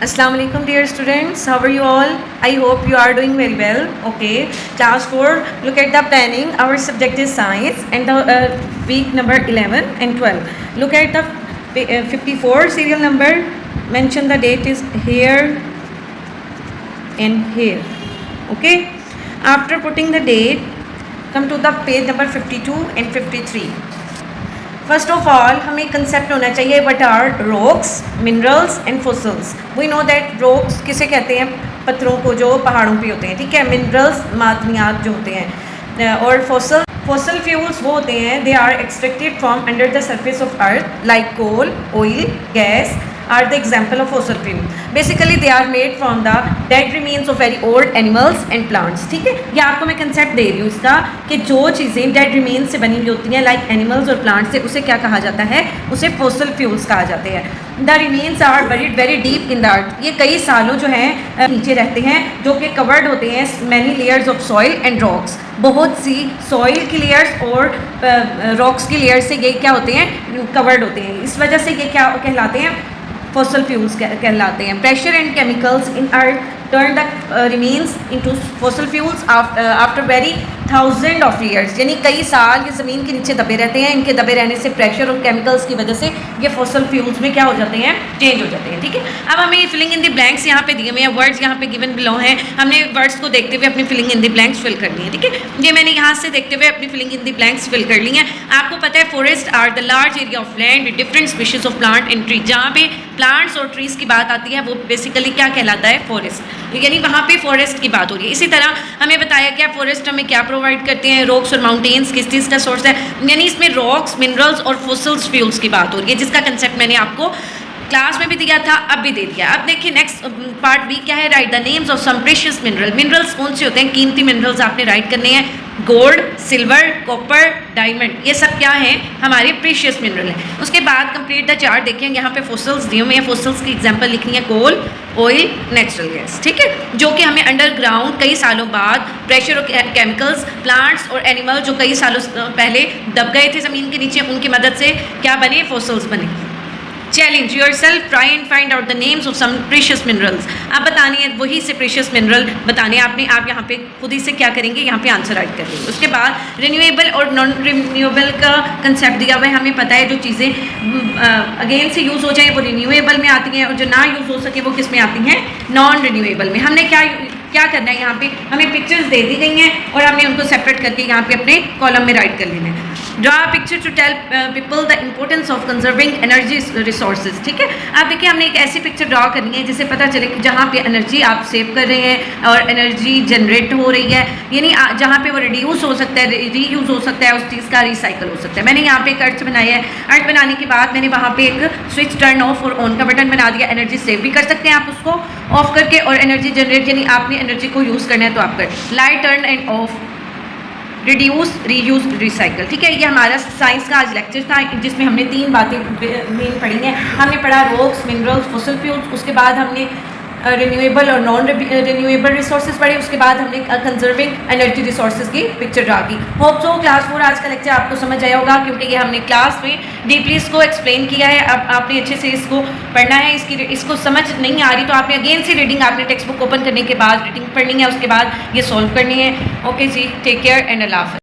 Assalamu alaikum dear students, how are you all? I hope you are doing very well. Okay, class 4, look at the planning. Our subject is science and the week number 11 and 12. Look at the 54 serial number, mention the date is here and here. Okay, after putting the date, come to the page number 52 and 53. First of all हमें concept होना चाहिए what are rocks, minerals and fossils. We know that rocks किसे कहते हैं, पत्थरों को जो पहाड़ों पे होते हैं, ठीक है. मिनरल्स मादनियात जो होते हैं, और फॉसिल फ्यूल्स वो होते हैं they are extracted from under the surface of earth like coal, oil, gas are the example of fossil fuel. Basically they are made from the dead remains of very old animals and plants. ठीक है, ये आपको मैं concept दे रही हूँ इसका कि जो चीज़ें डेड रिमेन्स से बनी हुई होती हैं लाइक एनिमल्स और प्लांट्स से, उसे क्या कहा जाता है, उसे फॉसिल फ्यूल्स कहा जाते हैं. The remains are buried very deep in the earth. ये कई सालों जो हैं नीचे रहते हैं, जो कि कवर्ड होते हैं many layers of soil and rocks. बहुत सी सॉइल की लेयर्स और रॉक्स की लेयर्स से ये क्या होते हैं, कवर्ड होते हैं. इस वजह से ये क्या कहलाते हैं, फॉसिल फ्यूल्स कहलाते हैं. Pressure and chemicals in earth turn the remains into fossil fuels after very thousand of years. यानी कई साल ये ज़मीन के नीचे दबे रहते हैं. इनके दबे रहने से प्रेशर और केमिकल्स की वजह से ये फॉसिल फ्यूल्स में क्या हो जाते हैं, चेंज हो जाते हैं. ठीक है, अब हमें फिलिंग इन द ब्लैंक्स यहाँ पे दिए हुए हैं, वर्ड्स यहाँ पे गिवन बिलो हैं. हमने वर्ड्स को देखते हुए अपनी filling in the blanks fill करनी है. ठीक है, ये मैंने यहाँ से देखते हुए अपनी filling in the blanks fill कर ली हैं. आपको पता है forest are the large area of land with different species of plant and tree. जहाँ पे प्लांट्स और ट्रीज़ की बात आती है वो बेसिकली क्या कहलाता है, फॉरेस्ट. यानी वहाँ पे फॉरेस्ट की बात हो रही है. इसी तरह हमें बताया गया फॉरेस्ट हमें क्या प्रोवाइड करते हैं, रॉक्स और माउंटेन्स किस चीज़ का सोर्स है. यानी इसमें रॉक्स, मिनरल्स और फॉसिल्स फ्यूल्स की बात हो रही है, जिसका कंसेप्ट मैंने आपको क्लास में भी दिया था, अब भी दे दिया. अब देखिए नेक्स्ट पार्ट बी क्या है, write the names of some precious mineral. Minerals कौन से होते हैं, कीमती मिनरल्स आपने राइट करने हैं. गोल्ड, सिल्वर, कॉपर, डायमंड, ये सब क्या हैं, हमारे प्रेशियस मिनरल हैं. उसके बाद कंप्लीट द चार्ट देखिए, यहाँ पे फॉसिल्स दिए हुए हैं. फॉसिल्स की एग्जांपल लिखनी है कोल, ऑयल, नेचुरल गैस. ठीक है, जो कि हमें अंडरग्राउंड कई सालों बाद प्रेशर और केमिकल्स, प्लांट्स और एनिमल जो कई सालों पहले दब गए थे ज़मीन के नीचे, उनकी मदद से क्या बने, फॉसिल्स बने. Challenge yourself, try and find out the names of some precious minerals. आप बतानी है वही से प्रेशियस मिनरल बताने आपने. आप यहाँ पे खुद ही से क्या करेंगे, यहाँ पे आंसर राइट कर देंगे. उसके बाद रिन्यूएबल और नॉन रिन्यूएबल का कंसेप्ट दिया हुआ है. हमें पता है जो चीज़ें अगेन से यूज़ हो जाए वो रिन्यूएबल में आती हैं, और जो ना यूज़ हो सके वो किस में आती हैं, नॉन रिन्यूएबल में. हमने क्या करना है, यहाँ पे हमें पिक्चर्स दे दी गई हैं और हमने उनको सेपरेट करके यहाँ पे अपने कॉलम में राइट कर लेना है. Draw picture to tell people the importance of conserving energy resources. ठीक है, आप देखिए हमने एक ऐसी पिक्चर ड्रा करनी है जिससे पता चले कि जहाँ पे एनर्जी आप सेव कर रहे हैं और एनर्जी जनरेट हो रही है, यानी जहाँ पे वो रिड्यूस हो सकता है, रीयूज़ हो सकता है, उस चीज़ का रिसाइकल हो सकता है. मैंने यहाँ पे एक अर्थ बनाया है. अर्थ बनाने के बाद मैंने वहाँ पे एक स्विच टर्न ऑफ और ऑन का बटन बना दिया. एनर्जी सेव भी कर सकते हैं आप उसको ऑफ करके, और एनर्जी जनरेट यानी आपने एनर्जी को यूज़ करना है तो आप कर. Light turn end of, reduce, reuse, recycle. ठीक है, ये हमारा साइंस का आज लेक्चर था जिसमें हमने 3 बातें मेन पढ़ी हैं. हमने पढ़ा रॉक्स, मिनरल्स, फॉसिल फ्यूल्स. उसके बाद हमने रिन्यूएबल और नॉन रिन्यूएबल रिसोर्सेज पढ़े. उसके बाद हमने कंजर्विंग एनर्जी रिसोर्सेज की पिक्चर ड्रा की. होप सो क्लास 4 आज का लेक्चर आपको समझ आया होगा, क्योंकि ये हमने क्लास में डीपली इसको एक्सप्लेन किया है. अब आपने अच्छे से इसको पढ़ना है. इसको समझ नहीं आ रही तो आपने अगेन से रीडिंग, आपने टेक्स्ट बुक ओपन करने के बाद रीडिंग पढ़नी है, उसके बाद ये सॉल्व करनी है. ओके जी, टेक केयर एंड अल्लाह हाफ़िज़.